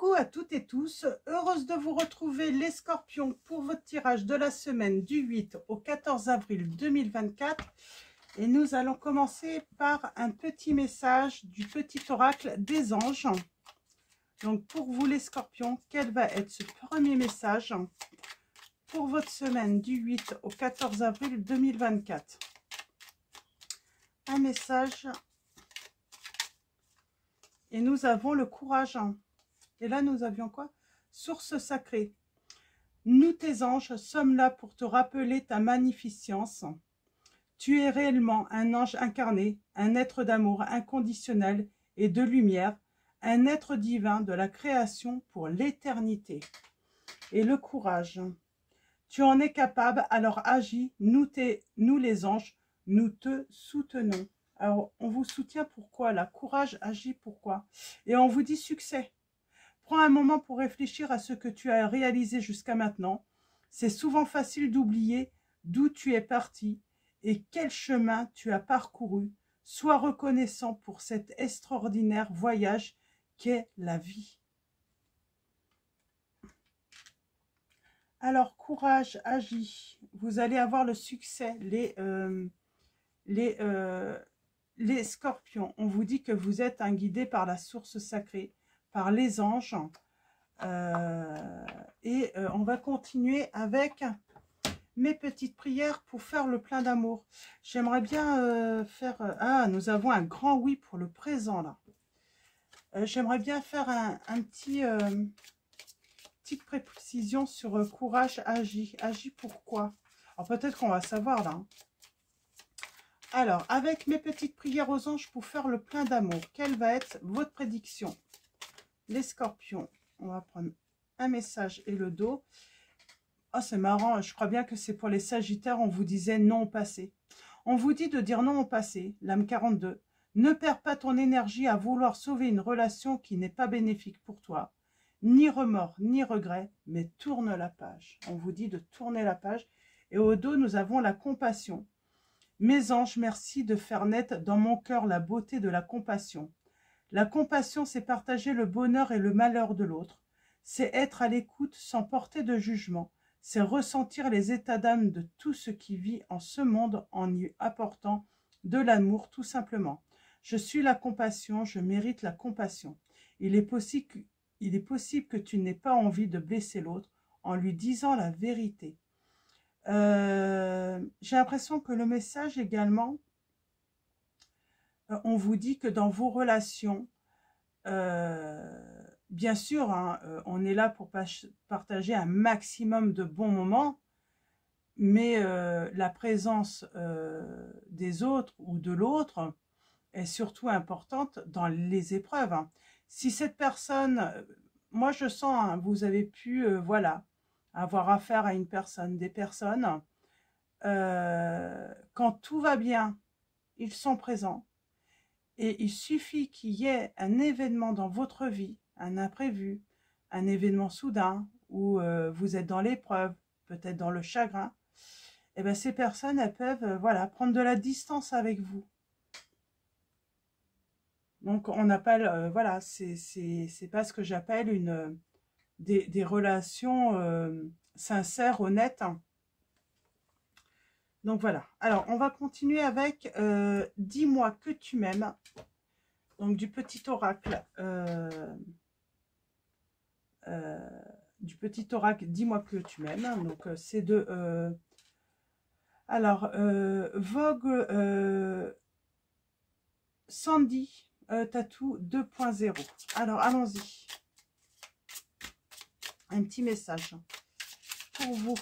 Coucou à toutes et tous, heureuse de vous retrouver les scorpions pour votre tirage de la semaine du 8 au 14 avril 2024. Et nous allons commencer par un petit message du petit oracle des anges. Donc pour vous les scorpions, quel va être ce premier message pour votre semaine du 8 au 14 avril 2024? Un message. Et nous avons le courage. Et là, nous avions quoi? Source sacrée. Nous, tes anges, sommes là pour te rappeler ta magnificence. Tu es réellement un ange incarné, un être d'amour inconditionnel et de lumière, un être divin de la création pour l'éternité. Et le courage. Tu en es capable, alors agis, nous les anges, nous te soutenons. Alors, on vous soutient pourquoi? La courage, agis pourquoi? Et on vous dit succès. Prends un moment pour réfléchir à ce que tu as réalisé jusqu'à maintenant. C'est souvent facile d'oublier d'où tu es parti et quel chemin tu as parcouru. Sois reconnaissant pour cet extraordinaire voyage qu'est la vie. Alors, courage, agis. Vous allez avoir le succès. Les scorpions, on vous dit que vous êtes guidés par la source sacrée, par les anges. On va continuer avec mes petites prières pour faire le plein d'amour. J'aimerais bien faire... nous avons un grand oui pour le présent, là. J'aimerais bien faire un petit... petite précision sur courage, agis. Agis pourquoi? Alors peut-être qu'on va savoir, là. Alors, avec mes petites prières aux anges pour faire le plein d'amour, quelle va être votre prédiction? Les scorpions, on va prendre un message et le dos. Oh, c'est marrant, je crois bien que c'est pour les sagittaires, on vous disait non au passé. On vous dit de dire non au passé, l'âme 42. Ne perds pas ton énergie à vouloir sauver une relation qui n'est pas bénéfique pour toi. Ni remords, ni regrets, mais tourne la page. On vous dit de tourner la page. Et au dos, nous avons la compassion. Mes anges, merci de faire naître dans mon cœur la beauté de la compassion. La compassion, c'est partager le bonheur et le malheur de l'autre. C'est être à l'écoute sans porter de jugement. C'est ressentir les états d'âme de tout ce qui vit en ce monde en y apportant de l'amour, tout simplement. Je suis la compassion, je mérite la compassion. Il est possible que tu n'aies pas envie de blesser l'autre en lui disant la vérité. J'ai l'impression que le message également, on vous dit que dans vos relations, bien sûr, hein, on est là pour partager un maximum de bons moments, mais la présence des autres ou de l'autre est surtout importante dans les épreuves. Hein. Si cette personne, moi je sens, hein, vous avez pu, voilà, avoir affaire à une personne, des personnes, quand tout va bien, ils sont présents. Et il suffit qu'il y ait un événement dans votre vie, un imprévu, un événement soudain, où vous êtes dans l'épreuve, peut-être dans le chagrin, et bien ces personnes, elles peuvent voilà, prendre de la distance avec vous. Donc on appelle, voilà, c'est pas ce que j'appelle des relations sincères, honnêtes. Donc voilà. Alors on va continuer avec dis-moi que tu m'aimes. Donc du petit oracle. Dis-moi que tu m'aimes. Donc c'est de Vogue Sandy Tattoo 2.0. Alors allons-y. Un petit message pour vous.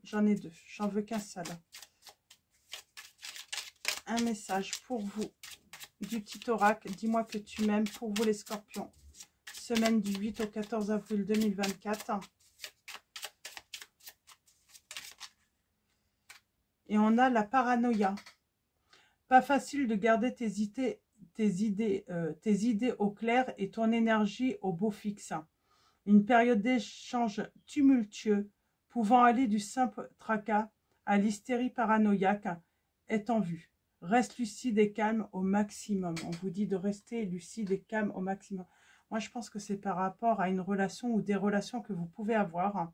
J'en ai deux, j'en veux qu'un seul. Un message pour vous du petit oracle. Dis-moi que tu m'aimes pour vous les scorpions. Semaine du 8 au 14 avril 2024. Et on a la paranoïa. Pas facile de garder tes idées au clair et ton énergie au beau fixe. Une période d'échange tumultueux, pouvant aller du simple tracas à l'hystérie paranoïaque, est en vue. Reste lucide et calme au maximum. On vous dit de rester lucide et calme au maximum. Moi, je pense que c'est par rapport à une relation ou des relations que vous pouvez avoir.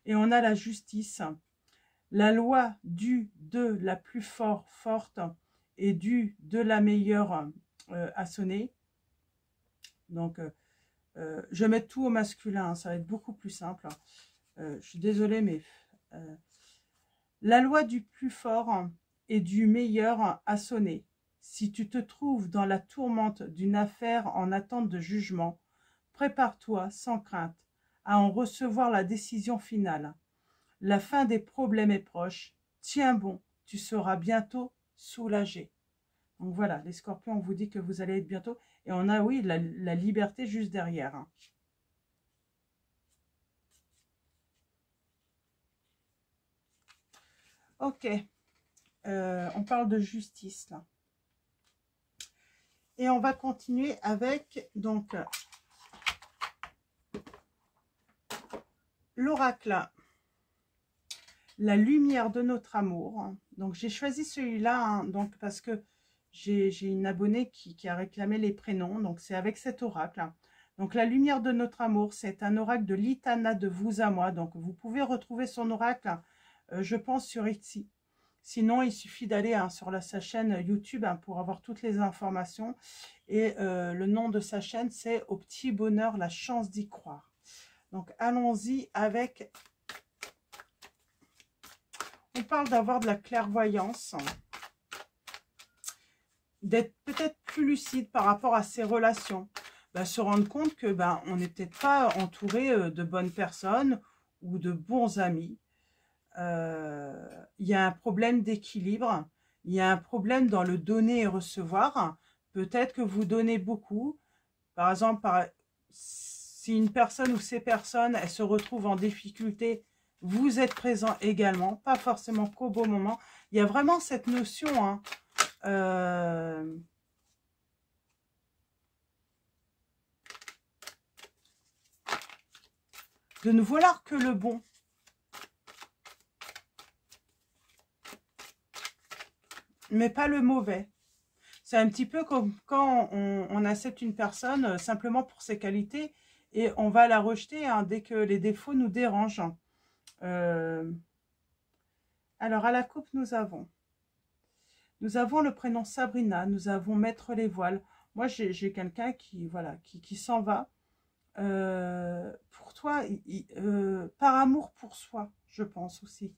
Et on a la justice. La loi du de la plus forte et du de la meilleure à sonner. Donc, je vais mettre tout au masculin, hein, ça va être beaucoup plus simple. Je suis désolée, mais la loi du plus fort et du meilleur a sonné. Si tu te trouves dans la tourmente d'une affaire en attente de jugement, prépare-toi sans crainte à en recevoir la décision finale. La fin des problèmes est proche. Tiens bon, tu seras bientôt soulagé. Donc voilà, les scorpions, on vous dit que vous allez être bientôt. Et on a, oui, la liberté juste derrière. Hein. Ok, on parle de justice là. Et on va continuer avec donc l'oracle, la lumière de notre amour. Donc j'ai choisi celui-là hein, donc parce que j'ai une abonnée qui a réclamé les prénoms. Donc c'est avec cet oracle. Donc la lumière de notre amour, c'est un oracle de l'Itana de vous à moi. Donc vous pouvez retrouver son oracle, je pense, sur Etsy. Sinon, il suffit d'aller hein, sur sa chaîne YouTube hein, pour avoir toutes les informations. Et le nom de sa chaîne, c'est Au petit bonheur, la chance d'y croire. Donc, allons-y avec... On parle d'avoir de la clairvoyance, d'être peut-être plus lucide par rapport à ses relations. Ben, se rendre compte que on n'est peut-être pas entouré de bonnes personnes ou de bons amis. Il y a un problème d'équilibre, il y a un problème dans le donner et recevoir. Peut-être que vous donnez beaucoup. Par exemple, si une personne ou ces personnes, elles se retrouvent en difficulté, vous êtes présent également, pas forcément qu'au bon moment. Il y a vraiment cette notion hein, de ne vouloir que le bon. Mais pas le mauvais. C'est un petit peu comme quand on accepte une personne simplement pour ses qualités et on va la rejeter hein, dès que les défauts nous dérangent. Alors, à la coupe, nous avons le prénom Sabrina, nous avons Maître les voiles. Moi, j'ai quelqu'un qui, voilà, qui s'en va. Pour toi, par amour pour soi, je pense aussi.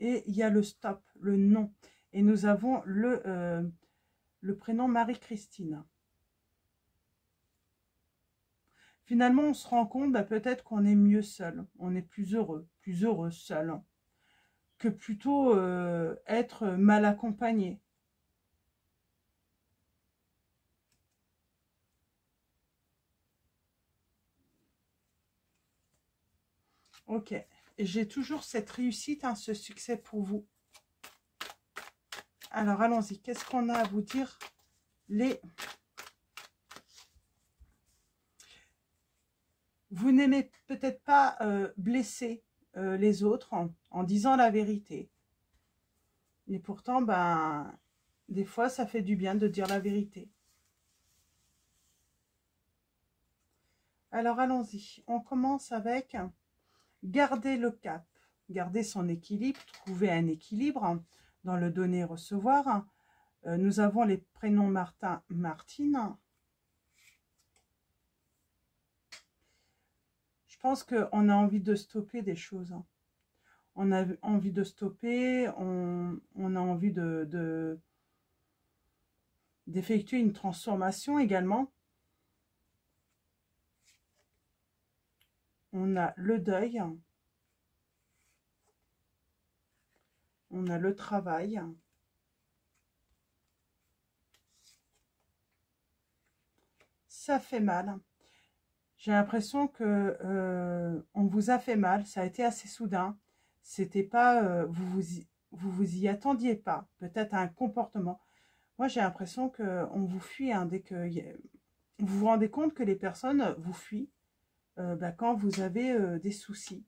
Et il y a le stop, le non. Et nous avons le prénom Marie-Christine. Finalement, on se rend compte peut-être qu'on est mieux seul. On est plus heureux seul. Que plutôt être mal accompagné. Ok. Et j'ai toujours cette réussite, hein, ce succès pour vous. Alors, allons-y. Qu'est-ce qu'on a à vous dire Vous n'aimez peut-être pas blesser les autres en disant la vérité. Et pourtant, des fois, ça fait du bien de dire la vérité. Alors, allons-y. On commence avec garder le cap, garder son équilibre, trouver un équilibre dans le donner-recevoir. Nous avons les prénoms Martin, Martine. Je pense qu'on a envie de stopper des choses. On a envie de stopper, on a envie d'effectuer une transformation également. On a le deuil. On a le travail. Ça fait mal. J'ai l'impression que on vous a fait mal. Ça a été assez soudain. C'était pas, vous y attendiez pas. Peut-être à un comportement. Moi, j'ai l'impression qu'on vous fuit hein, dès que vous vous rendez compte que les personnes vous fuient quand vous avez des soucis.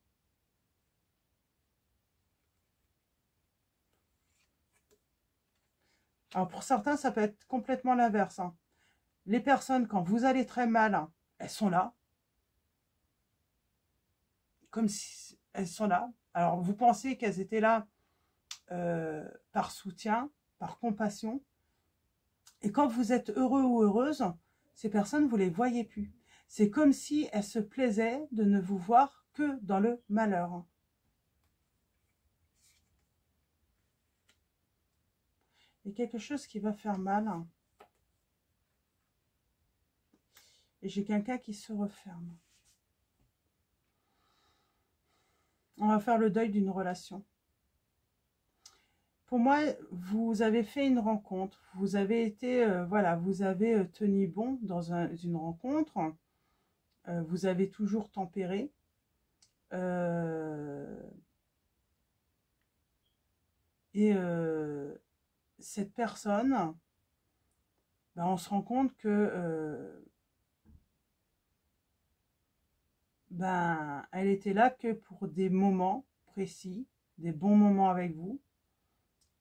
Alors pour certains, ça peut être complètement l'inverse. Hein. Les personnes, quand vous allez très mal, elles sont là. Comme si elles sont là. Alors, vous pensez qu'elles étaient là par soutien, par compassion. Et quand vous êtes heureux ou heureuse, ces personnes, vous ne les voyez plus. C'est comme si elles se plaisaient de ne vous voir que dans le malheur. Il y a quelque chose qui va faire mal. Et j'ai quelqu'un qui se referme. On va faire le deuil d'une relation. Pour moi, vous avez fait une rencontre. Vous avez été, voilà, vous avez tenu bon dans une rencontre. Vous avez toujours tempéré. Et cette personne, ben, on se rend compte que ben, elle était là que pour des moments précis, des bons moments avec vous,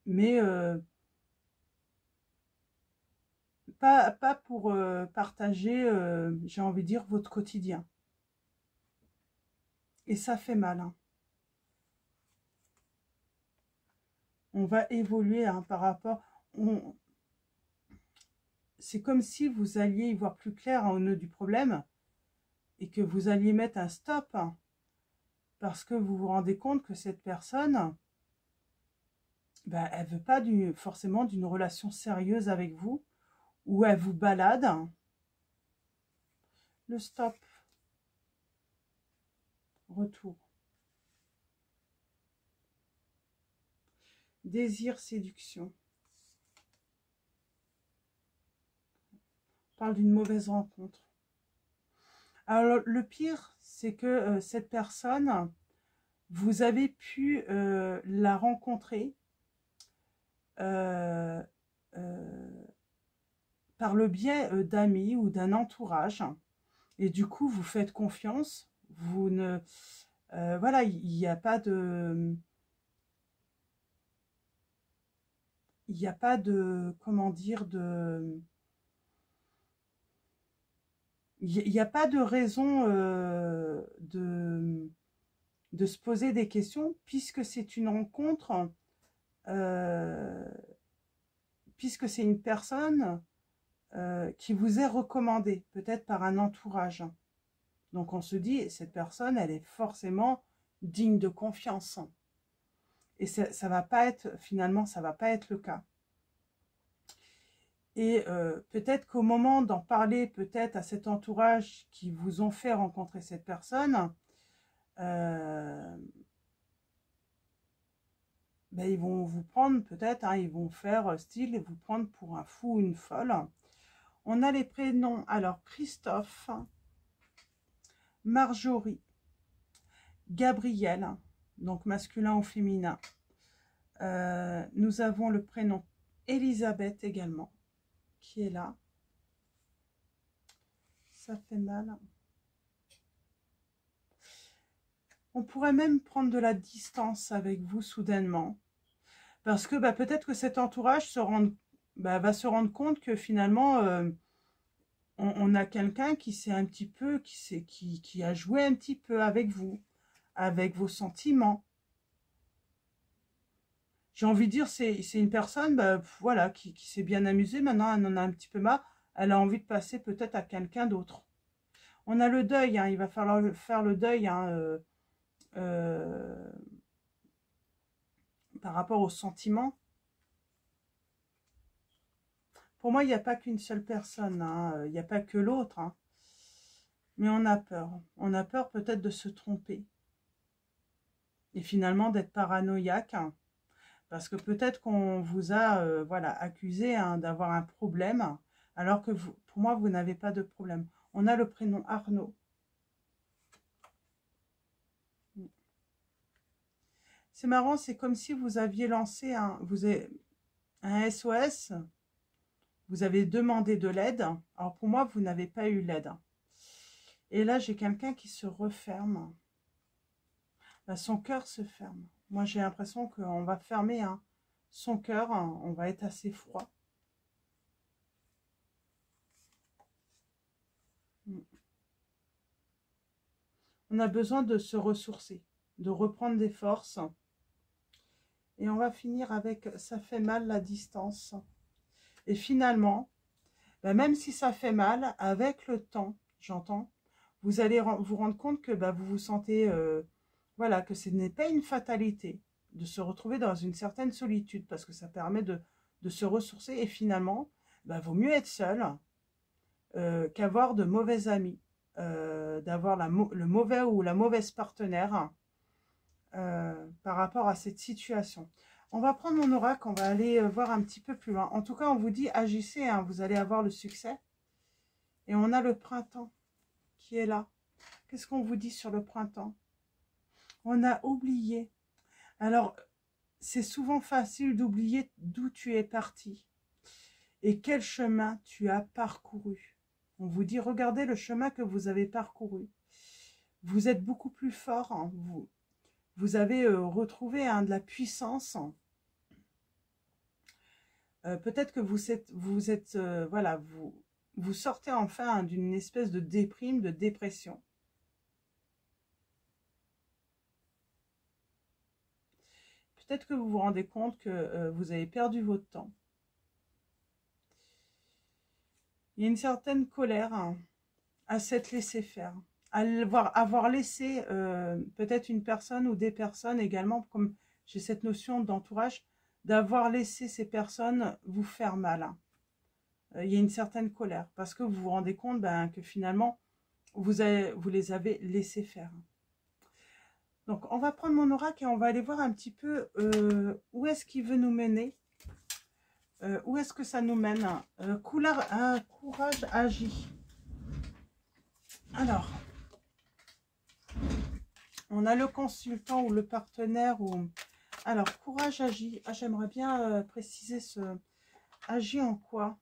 mais pas pour partager, j'ai envie de dire, votre quotidien. Et ça fait mal. Hein. On va évoluer hein, par rapport... C'est comme si vous alliez y voir plus clair hein, au nœud du problème et que vous alliez mettre un stop hein, parce que vous vous rendez compte que cette personne, ben, elle ne veut pas forcément d'une relation sérieuse avec vous ou elle vous balade. Le stop. Retour. Désir, séduction. On parle d'une mauvaise rencontre. Alors, le pire, c'est que cette personne, vous avez pu la rencontrer par le biais d'amis ou d'un entourage. Et du coup, vous faites confiance. Vous ne... voilà, il n'y a pas de... Il n'y a pas de... Comment dire de... Il n'y a pas de raison de se poser des questions puisque c'est une rencontre, puisque c'est une personne qui vous est recommandée, peut-être par un entourage. Donc on se dit, cette personne, elle est forcément digne de confiance. Et ça va pas être, finalement, ça va pas être le cas. Et peut-être qu'au moment d'en parler, peut-être à cet entourage qui vous ont fait rencontrer cette personne, ben, ils vont vous prendre peut-être, hein, ils vont faire style et vous prendre pour un fou ou une folle. On a les prénoms, alors Christophe, Marjorie, Gabriel, donc masculin ou féminin. Nous avons le prénom Elisabeth également, qui est là. Ça fait mal. On pourrait même prendre de la distance avec vous soudainement. Parce que bah, peut-être que cet entourage va se rendre compte que finalement, on a quelqu'un qui s'est un petit peu, qui a joué un petit peu avec vous, avec vos sentiments. J'ai envie de dire, c'est une personne bah, voilà, qui s'est bien amusée. Maintenant, elle en a un petit peu marre. Elle a envie de passer peut-être à quelqu'un d'autre. On a le deuil, hein, il va falloir faire le deuil hein, par rapport aux sentiments. Pour moi, il n'y a pas qu'une seule personne, hein, il n'y a pas que l'autre. Hein. Mais on a peur. On a peur peut-être de se tromper. Et finalement d'être paranoïaque. Hein, parce que peut-être qu'on vous a voilà, accusé hein, d'avoir un problème. Alors que pour moi, vous n'avez pas de problème. On a le prénom Arnaud. C'est marrant, c'est comme si vous aviez lancé un SOS. Vous avez demandé de l'aide. Alors pour moi, vous n'avez pas eu l'aide. Et là, j'ai quelqu'un qui se referme. Bah, son cœur se ferme. Moi, j'ai l'impression qu'on va fermer hein, son cœur. Hein, on va être assez froid. On a besoin de se ressourcer, de reprendre des forces. Et on va finir avec « ça fait mal la distance ». Et finalement, bah, même si ça fait mal, avec le temps, j'entends, vous allez vous rendre compte que bah, vous vous sentez, voilà, que ce n'est pas une fatalité de se retrouver dans une certaine solitude, parce que ça permet de se ressourcer. Et finalement, bah, vaut mieux être seul qu'avoir de mauvais amis, d'avoir le mauvais ou la mauvaise partenaire par rapport à cette situation. On va prendre mon oracle, on va aller voir un petit peu plus loin. En tout cas, on vous dit agissez, hein, vous allez avoir le succès. Et on a le printemps qui est là. Qu'est-ce qu'on vous dit sur le printemps? On a oublié. Alors, c'est souvent facile d'oublier d'où tu es parti et quel chemin tu as parcouru. On vous dit, regardez le chemin que vous avez parcouru. Vous êtes beaucoup plus fort, hein, vous avez retrouvé hein, de la puissance. Peut-être que vous êtes voilà, vous sortez enfin hein, d'une espèce de déprime, de dépression. Peut-être que vous vous rendez compte que vous avez perdu votre temps. Il y a une certaine colère hein, à s'être laissé faire. À avoir laissé peut-être une personne ou des personnes également, comme j'ai cette notion d'entourage, d'avoir laissé ces personnes vous faire mal. Il y a une certaine colère, parce que vous vous rendez compte ben, que finalement, vous les avez laissés faire. Donc, on va prendre mon oracle et on va aller voir un petit peu où est-ce qu'il veut nous mener. Où est-ce que ça nous mène? Courage agit. Alors, on a le consultant ou le partenaire. Alors, courage agit. Ah, j'aimerais bien préciser ce... Agit en quoi?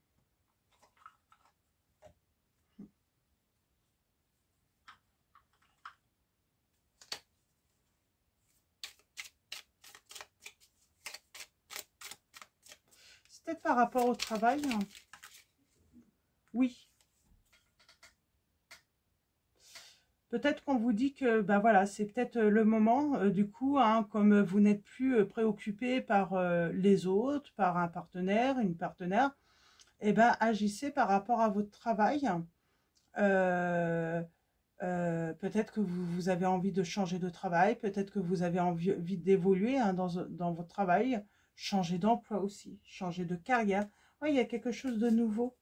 C'était par rapport au travail. Oui. Peut-être qu'on vous dit que ben voilà, c'est peut-être le moment, du coup, hein, comme vous n'êtes plus préoccupé par les autres, par un partenaire, une partenaire, et ben agissez par rapport à votre travail. Peut-être que vous avez envie de changer de travail, peut-être que vous avez envie d'évoluer hein, dans votre travail, changer d'emploi aussi, changer de carrière. Ouais, il y a quelque chose de nouveau.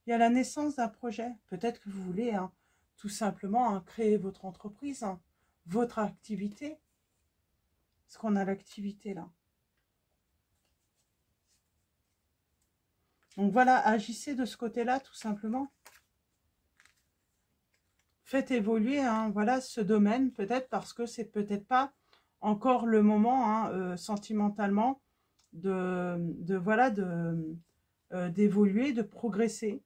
Il y a la naissance d'un projet. Peut-être que vous voulez hein, tout simplement hein, créer votre entreprise, hein, votre activité. Est-ce qu'on a l'activité là? Donc voilà, agissez de ce côté-là tout simplement. Faites évoluer hein, voilà, ce domaine peut-être parce que c'est peut-être pas encore le moment hein, sentimentalement voilà d'évoluer, de progresser.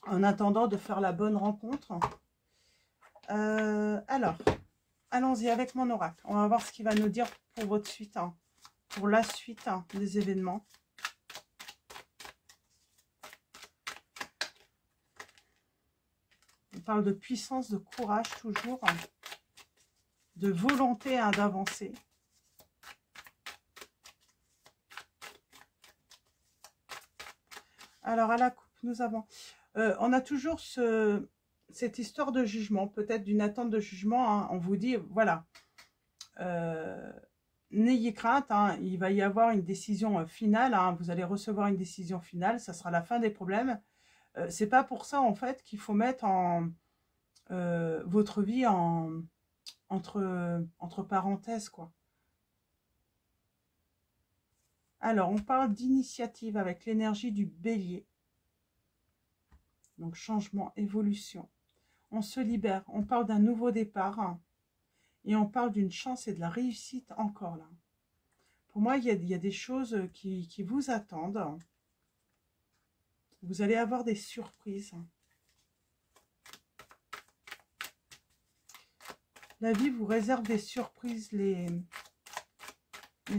En attendant de faire la bonne rencontre. Alors, allons-y avec mon oracle. On va voir ce qu'il va nous dire pour votre suite, hein, pour la suite hein, des événements. On parle de puissance, de courage toujours, hein, de volonté hein, d'avancer. Alors, à la coupe, nous avons... on a toujours cette histoire de jugement, peut-être d'une attente de jugement. Hein. On vous dit, voilà, n'ayez crainte, hein, il va y avoir une décision finale. Hein, vous allez recevoir une décision finale, ça sera la fin des problèmes. C'est pas pour ça, en fait, qu'il faut mettre votre vie entre parenthèses, quoi. Alors, on parle d'initiative avec l'énergie du bélier. Donc, changement, évolution. On se libère. On parle d'un nouveau départ. Hein, et on parle d'une chance et de la réussite encore là. Pour moi, il y a des choses qui vous attendent. Vous allez avoir des surprises. La vie vous réserve des surprises, les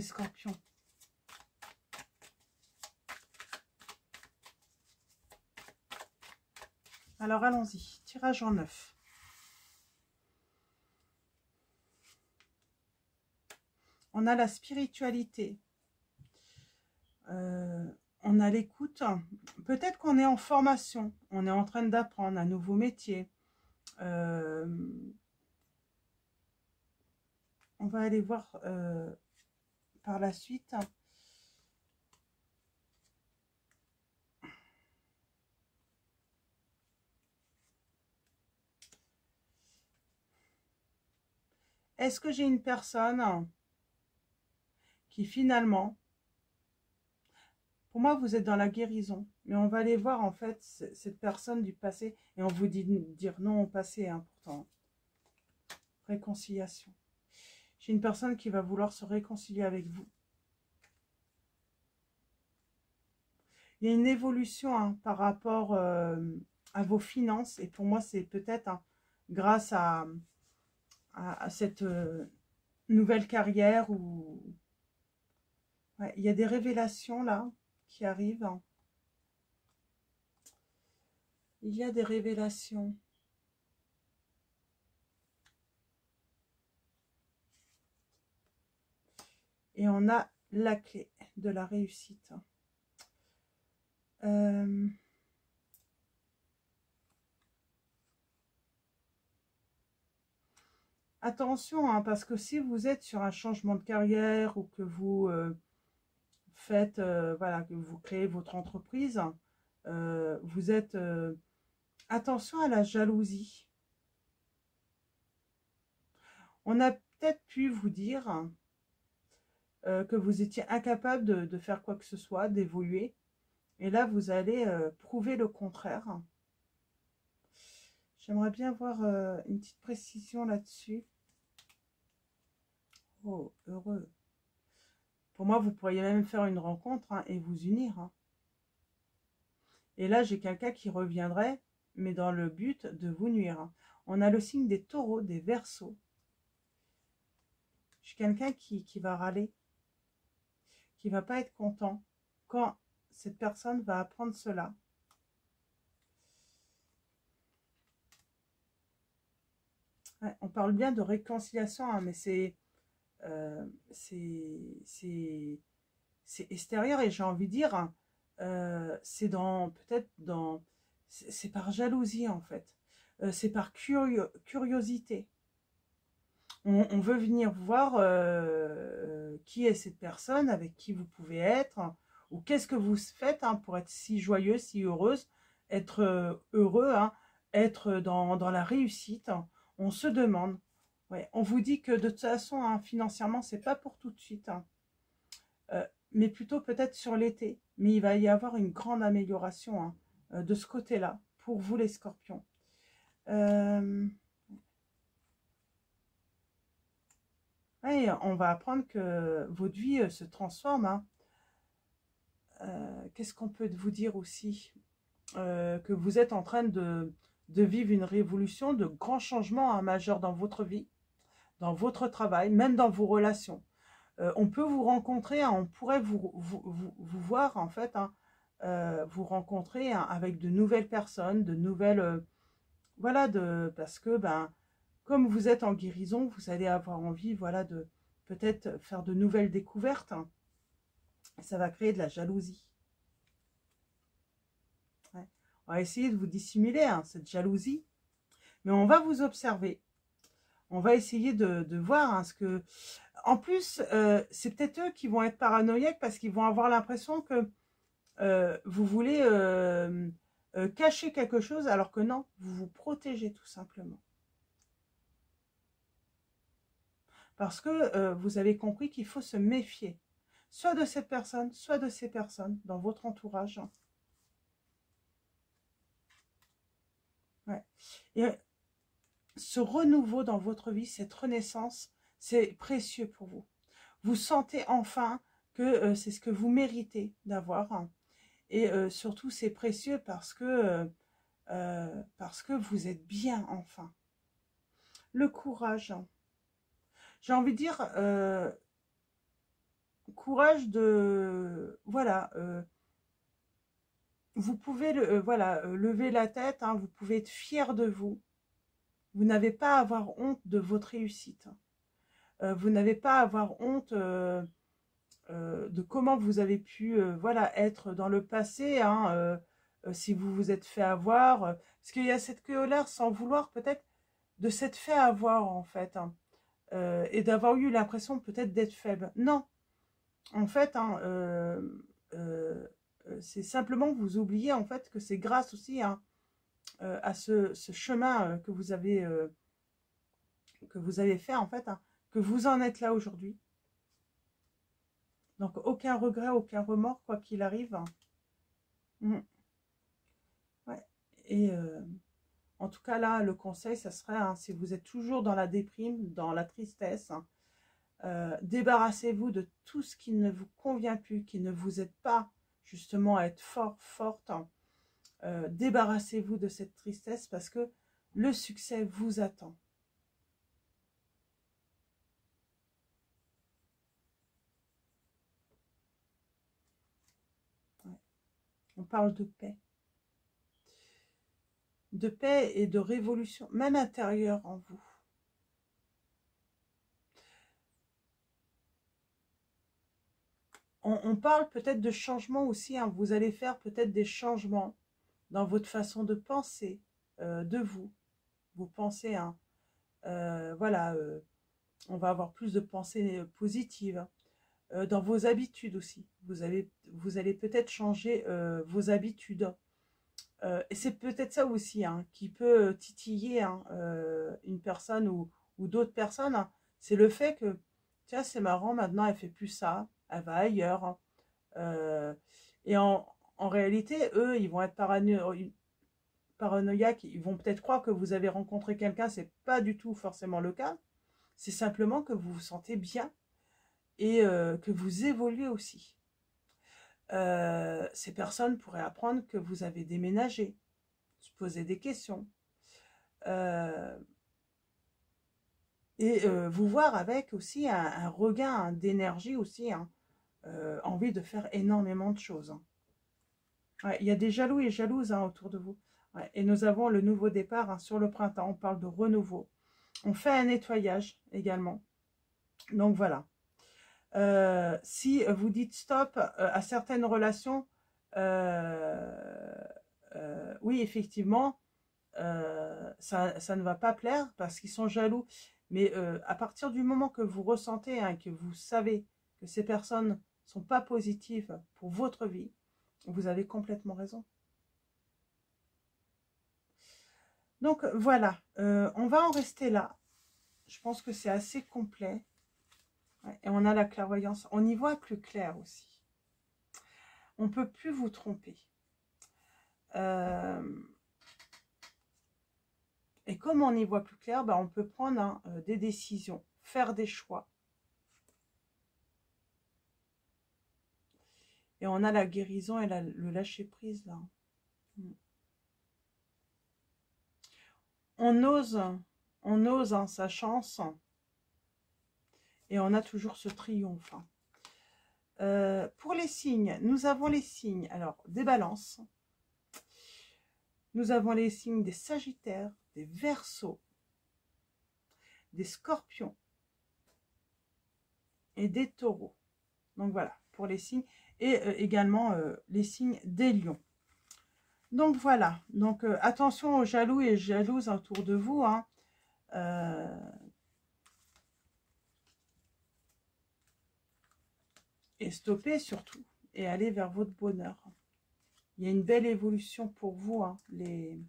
scorpions. Alors, allons-y. Tirage en 9. On a la spiritualité. On a l'écoute. Peut-être qu'on est en formation. On est en train d'apprendre un nouveau métier. On va aller voir par la suite. Est-ce que j'ai une personne qui finalement, pour moi vous êtes dans la guérison, mais on va aller voir en fait cette personne du passé et on vous dit dire non au passé, hein, pourtant. Réconciliation. J'ai une personne qui va vouloir se réconcilier avec vous. Il y a une évolution hein, par rapport à vos finances et pour moi c'est peut-être hein, grâce à cette nouvelle carrière où ouais, il y a des révélations là qui arrivent. Il y a des révélations. Et on a la clé de la réussite. Attention, hein, parce que si vous êtes sur un changement de carrière ou que vous faites, voilà, que vous créez votre entreprise, vous êtes... attention à la jalousie. On a peut-être pu vous dire que vous étiez incapable de faire quoi que ce soit, d'évoluer. Et là, vous allez prouver le contraire. J'aimerais bien voir une petite précision là-dessus. Oh, heureux. Pour moi, vous pourriez même faire une rencontre hein, et vous unir. Hein. Et là, j'ai quelqu'un qui reviendrait, mais dans le but de vous nuire. Hein. On a le signe des taureaux, des verseaux. J'ai quelqu'un qui va râler, qui va pas être content quand cette personne va apprendre cela. Ouais, on parle bien de réconciliation, hein, mais c'est extérieur et j'ai envie de dire, hein, c'est dans peut-être dans, c'est par jalousie en fait, c'est par curiosité. On veut venir voir qui est cette personne, avec qui vous pouvez être, hein, ou qu'est-ce que vous faites hein, pour être si joyeuse, si heureuse, être heureux, hein, être dans la réussite. Hein. On se demande. Ouais, on vous dit que de toute façon, hein, financièrement, c'est pas pour tout de suite. Hein. Mais plutôt peut-être sur l'été. Mais il va y avoir une grande amélioration hein, de ce côté-là, pour vous les scorpions. Ouais, on va apprendre que votre vie se transforme. Hein. Qu'est-ce qu'on peut vous dire aussi que vous êtes en train de vivre une révolution, de grands changements hein, majeurs dans votre vie, dans votre travail, même dans vos relations. On peut vous rencontrer, hein, on pourrait vous voir en fait, hein, vous rencontrer hein, avec de nouvelles personnes, de nouvelles... voilà, parce que ben, comme vous êtes en guérison, vous allez avoir envie voilà, de peut-être faire de nouvelles découvertes. Hein. Ça va créer de la jalousie. Ouais. On va essayer de vous dissimuler hein, cette jalousie, mais on va vous observer. On va essayer de voir hein, ce que... En plus, c'est peut-être eux qui vont être paranoïaques parce qu'ils vont avoir l'impression que vous voulez cacher quelque chose alors que non, vous vous protégez tout simplement. Parce que vous avez compris qu'il faut se méfier, soit de cette personne, soit de ces personnes dans votre entourage. Ouais. Et ce renouveau dans votre vie, cette renaissance, c'est précieux pour vous. Vous sentez enfin que c'est ce que vous méritez d'avoir. Et surtout, c'est précieux parce que vous êtes bien enfin. Le courage. J'ai envie de dire, courage de... Voilà. vous pouvez voilà, lever la tête, hein, vous pouvez être fier de vous. Vous n'avez pas à avoir honte de votre réussite. Vous n'avez pas à avoir honte de comment vous avez pu voilà, être dans le passé, hein, si vous vous êtes fait avoir. Parce qu'il y a cette colère sans vouloir peut-être de s'être fait avoir en fait. Hein, et d'avoir eu l'impression peut-être d'être faible. Non, en fait, hein, c'est simplement que vous oubliez en fait que c'est grâce aussi hein, à ce chemin que vous avez fait en fait, hein, que vous en êtes là aujourd'hui. Donc aucun regret, aucun remords, quoi qu'il arrive. Mmh. Ouais. Et en tout cas là, le conseil, ça serait, hein, si vous êtes toujours dans la déprime, dans la tristesse, hein, débarrassez-vous de tout ce qui ne vous convient plus, qui ne vous aide pas justement à être fort, forte. Hein. Débarrassez-vous de cette tristesse parce que le succès vous attend. Ouais. On parle de paix. De paix et de révolution, même intérieure en vous. On parle peut-être de changement aussi. Hein. Vous allez faire peut-être des changements dans votre façon de penser de vous. Vos pensées, hein. Voilà, on va avoir plus de pensées positives. Dans vos habitudes aussi. Vous allez peut-être changer vos habitudes. Et c'est peut-être ça aussi hein, qui peut titiller hein, une personne ou d'autres personnes. Hein. C'est le fait que, tiens, c'est marrant, maintenant elle fait plus ça, elle va ailleurs. Hein. Et en réalité, eux, ils vont être paranoïaques, ils vont peut-être croire que vous avez rencontré quelqu'un, c'est pas du tout forcément le cas. C'est simplement que vous vous sentez bien et que vous évoluez aussi. Ces personnes pourraient apprendre que vous avez déménagé, se poser des questions. Et vous voir avec aussi un regain d'énergie aussi, hein, envie de faire énormément de choses. Hein. Ouais, il y a des jaloux et jalouses hein, autour de vous. Ouais, et nous avons le nouveau départ hein, sur le printemps, on parle de renouveau. On fait un nettoyage également. Donc voilà. Si vous dites stop à certaines relations, oui, effectivement, ça ne va pas plaire parce qu'ils sont jaloux. Mais à partir du moment que vous ressentez, hein, que vous savez que ces personnes ne sont pas positives pour votre vie, vous avez complètement raison. Donc voilà, on va en rester là. Je pense que c'est assez complet. Ouais, et on a la clairvoyance. On y voit plus clair aussi. On ne peut plus vous tromper. Et comme on y voit plus clair, bah, on peut prendre hein, des décisions, faire des choix. Et on a la guérison et le lâcher-prise là. On ose hein, sa chance. Et on a toujours ce triomphe. Pour les signes, nous avons les signes. Alors, des balances. Nous avons les signes des sagittaires, des verseaux, des scorpions et des taureaux. Donc voilà, pour les signes. Et également les signes des lions. Donc voilà, donc attention aux jaloux et jalouses autour de vous. Hein. Et stoppez surtout. Et allez vers votre bonheur. Il y a une belle évolution pour vous, hein, les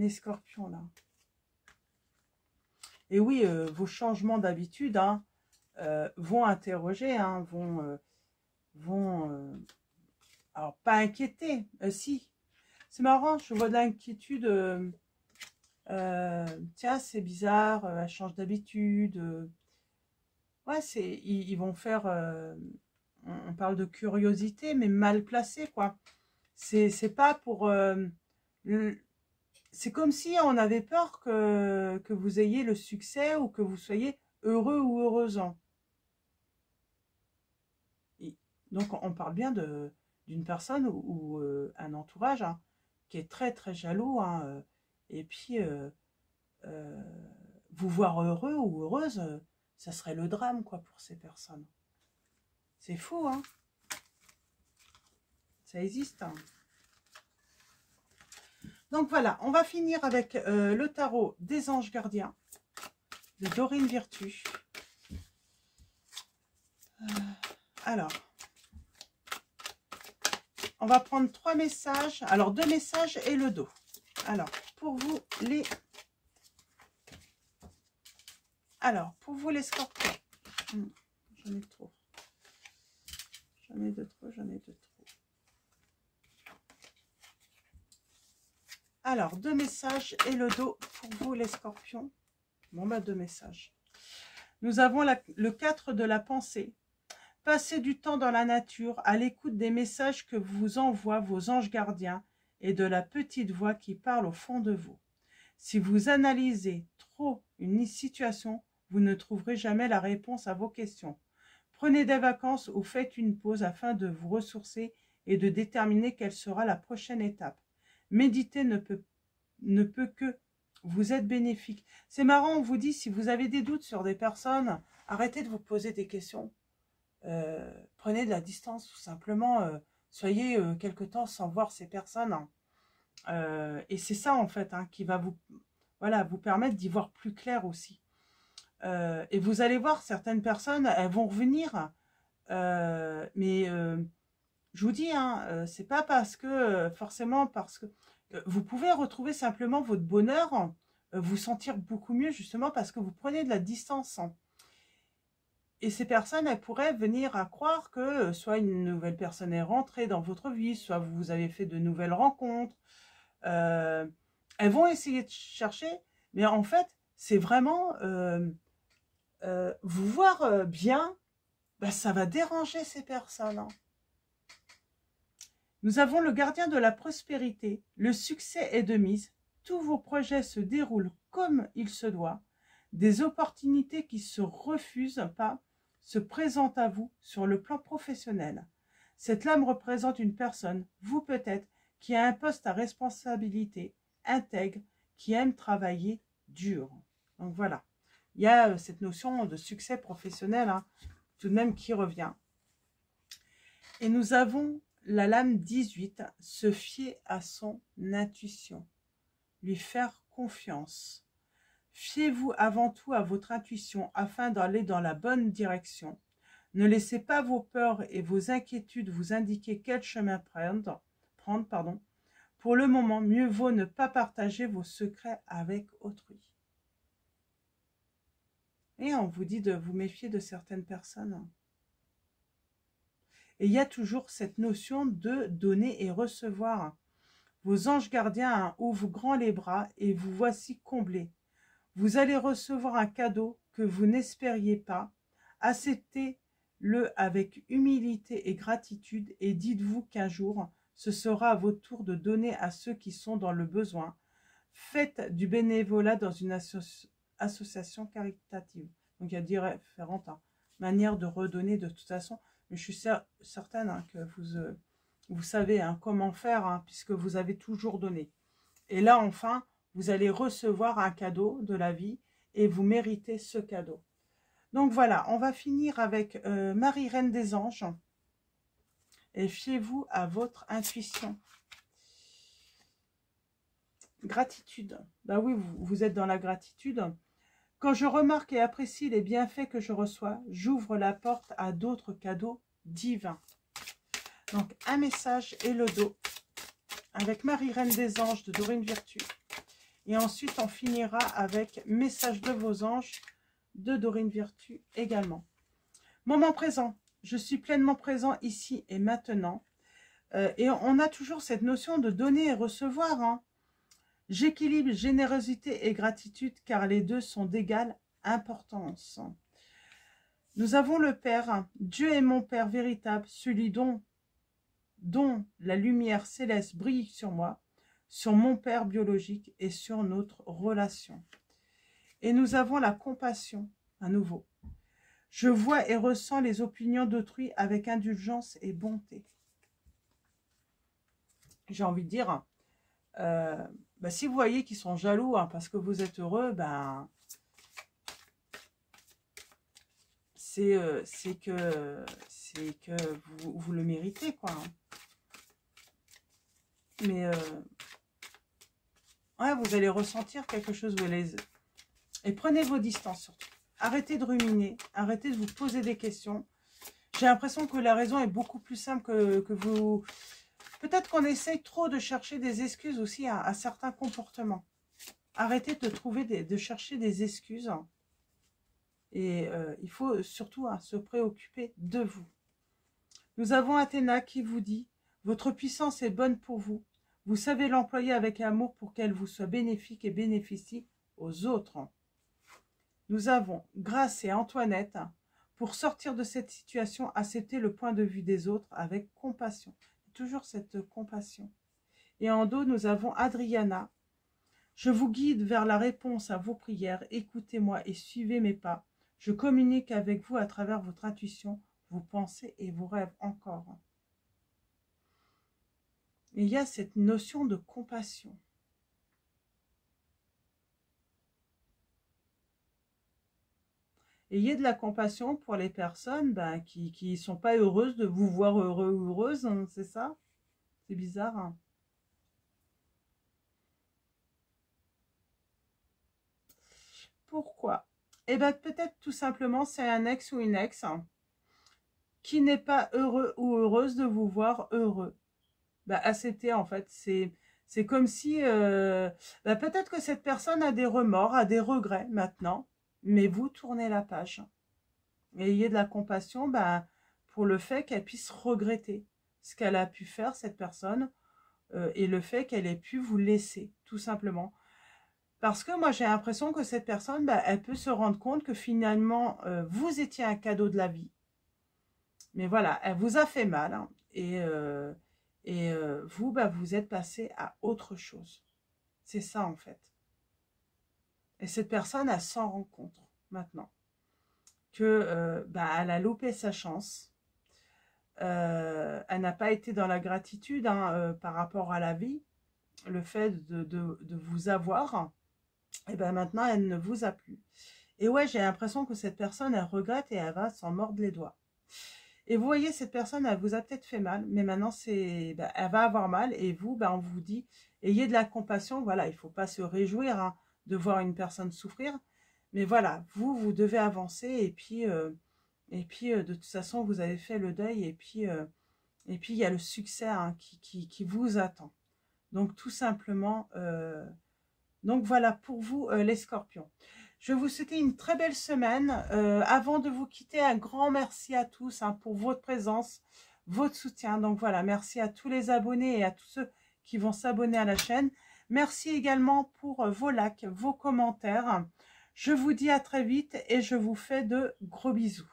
scorpions là. Et oui, vos changements d'habitude hein, vont interroger, hein, vont alors pas inquiéter, si. C'est marrant, je vois de l'inquiétude. Tiens, c'est bizarre, elle change d'habitude. Ouais, ils vont faire. On parle de curiosité, mais mal placée, quoi. C'est pas pour. C'est comme si on avait peur que vous ayez le succès ou que vous soyez heureux ou heureuse. Donc, on parle bien d'une personne ou un entourage hein, qui est très très jaloux. Hein, et puis, vous voir heureux ou heureuse, ça serait le drame quoi pour ces personnes. C'est fou, hein? Ça existe. Hein. Donc voilà, on va finir avec le tarot des anges gardiens de Dorine Virtue. Alors, on va prendre 3 messages. Alors, 2 messages et le dos. Alors, pour vous les... Alors, pour vous les scorpions. J'en ai trop. J'en ai de trop, j'en ai de trop. Alors, 2 messages et le dos pour vous les scorpions. Bon, bah 2 messages. Nous avons le 4 de la pensée. Passez du temps dans la nature, à l'écoute des messages que vous envoient vos anges gardiens et de la petite voix qui parle au fond de vous. Si vous analysez trop une situation, vous ne trouverez jamais la réponse à vos questions. Prenez des vacances ou faites une pause afin de vous ressourcer et de déterminer quelle sera la prochaine étape. Méditer ne peut que vous être bénéfique. C'est marrant, on vous dit, si vous avez des doutes sur des personnes, arrêtez de vous poser des questions. Prenez de la distance, tout simplement. Soyez quelque temps sans voir ces personnes. Hein. Et c'est ça, en fait, hein, qui va vous permettre d'y voir plus clair aussi. Et vous allez voir, certaines personnes, elles vont revenir. Mais je vous dis, hein, c'est pas parce que, forcément, parce que vous pouvez retrouver simplement votre bonheur, vous sentir beaucoup mieux, justement, parce que vous prenez de la distance. Hein. Et ces personnes, elles pourraient venir à croire que soit une nouvelle personne est rentrée dans votre vie, soit vous avez fait de nouvelles rencontres. Elles vont essayer de chercher, mais en fait, c'est vraiment vous voir bien, bah, ça va déranger ces personnes. Hein. Nous avons le gardien de la prospérité. Le succès est de mise. Tous vos projets se déroulent comme il se doit. Des opportunités qui se refusent pas se présentent à vous sur le plan professionnel. Cette lame représente une personne, vous peut-être, qui a un poste à responsabilité, intègre, qui aime travailler dur. Donc voilà, il y a cette notion de succès professionnel, hein, tout de même qui revient. Et nous avons la lame 18, se fier à son intuition, lui faire confiance. Fiez-vous avant tout à votre intuition afin d'aller dans la bonne direction. Ne laissez pas vos peurs et vos inquiétudes vous indiquer quel chemin prendre. Pour le moment, mieux vaut ne pas partager vos secrets avec autrui. Et on vous dit de vous méfier de certaines personnes. Et il y a toujours cette notion de donner et recevoir. Vos anges gardiens ouvrent grand les bras et vous voici comblés. Vous allez recevoir un cadeau que vous n'espériez pas. Acceptez-le avec humilité et gratitude et dites-vous qu'un jour, ce sera à votre tour de donner à ceux qui sont dans le besoin. Faites du bénévolat dans une association caritative. Donc il y a différentes manières de redonner de toute façon. Mais je suis certaine hein, que vous savez hein, comment faire hein, puisque vous avez toujours donné. Et là enfin, vous allez recevoir un cadeau de la vie et vous méritez ce cadeau. Donc voilà, on va finir avec Marie Reine des Anges. Et fiez-vous à votre intuition. Gratitude. Ben oui, vous êtes dans la gratitude. Quand je remarque et apprécie les bienfaits que je reçois, j'ouvre la porte à d'autres cadeaux divins. Donc, un message et le dos avec Marie Reine des Anges de Dorine Virtue. Et ensuite, on finira avec Message de vos anges de Dorine Virtue également. Moment présent. Je suis pleinement présent ici et maintenant. Et on a toujours cette notion de donner et recevoir. Hein. J'équilibre générosité et gratitude car les deux sont d'égale importance. Nous avons le Père. Dieu est mon Père véritable, celui dont la lumière céleste brille sur moi, sur mon Père biologique et sur notre relation. Et nous avons la compassion, à nouveau. Je vois et ressens les opinions d'autrui avec indulgence et bonté. j'ai envie de dire, bah, si vous voyez qu'ils sont jaloux hein, parce que vous êtes heureux, ben, c'est que vous le méritez, quoi. Mais ouais, vous allez ressentir quelque chose. Et prenez vos distances surtout. Arrêtez de ruminer, arrêtez de vous poser des questions. J'ai l'impression que la raison est beaucoup plus simple que vous... Peut-être qu'on essaye trop de chercher des excuses aussi à certains comportements. Arrêtez de chercher des excuses. Et il faut surtout se préoccuper de vous. Nous avons Athéna qui vous dit « Votre puissance est bonne pour vous. Vous savez l'employer avec amour pour qu'elle vous soit bénéfique et bénéficie aux autres. » Nous avons Grâce et Antoinette. Pour sortir de cette situation, accepter le point de vue des autres avec compassion. Toujours cette compassion. Et en dos, nous avons Adriana. Je vous guide vers la réponse à vos prières. Écoutez-moi et suivez mes pas. Je communique avec vous à travers votre intuition, vos pensées et vos rêves encore. Et il y a cette notion de compassion. Ayez de la compassion pour les personnes qui ne sont pas heureuses de vous voir heureux ou heureuse, hein, c'est ça? C'est bizarre. Hein. Pourquoi? Eh bien, peut-être tout simplement, c'est un ex ou une ex qui n'est pas heureux ou heureuse de vous voir heureux. Accepter, en fait, c'est comme si... peut-être que cette personne a des remords, a des regrets maintenant, mais vous tournez la page. Et ayez de la compassion pour le fait qu'elle puisse regretter ce qu'elle a pu faire, cette personne, et le fait qu'elle ait pu vous laisser, tout simplement. Parce que moi, j'ai l'impression que cette personne, elle peut se rendre compte que finalement, vous étiez un cadeau de la vie. Mais voilà, elle vous a fait mal. Hein, et vous, vous êtes passé à autre chose. C'est ça, en fait. Et cette personne, elle s'en rend compte maintenant. Que elle a loupé sa chance. Elle n'a pas été dans la gratitude par rapport à la vie. Le fait de vous avoir... Et maintenant, elle ne vous a plus. Et ouais, j'ai l'impression que cette personne, elle regrette et elle va s'en mordre les doigts. Et vous voyez, cette personne, elle vous a peut-être fait mal, mais maintenant, elle va avoir mal. Et vous, on vous dit, ayez de la compassion. Voilà, il ne faut pas se réjouir de voir une personne souffrir. Mais voilà, vous devez avancer. Et puis de toute façon, vous avez fait le deuil. Et puis il y a le succès qui vous attend. Donc, tout simplement... Donc voilà pour vous les scorpions. Je vais vous souhaiter une très belle semaine. Avant de vous quitter, un grand merci à tous pour votre présence, votre soutien. Donc voilà, merci à tous les abonnés et à tous ceux qui vont s'abonner à la chaîne. Merci également pour vos likes, vos commentaires. Je vous dis à très vite et je vous fais de gros bisous.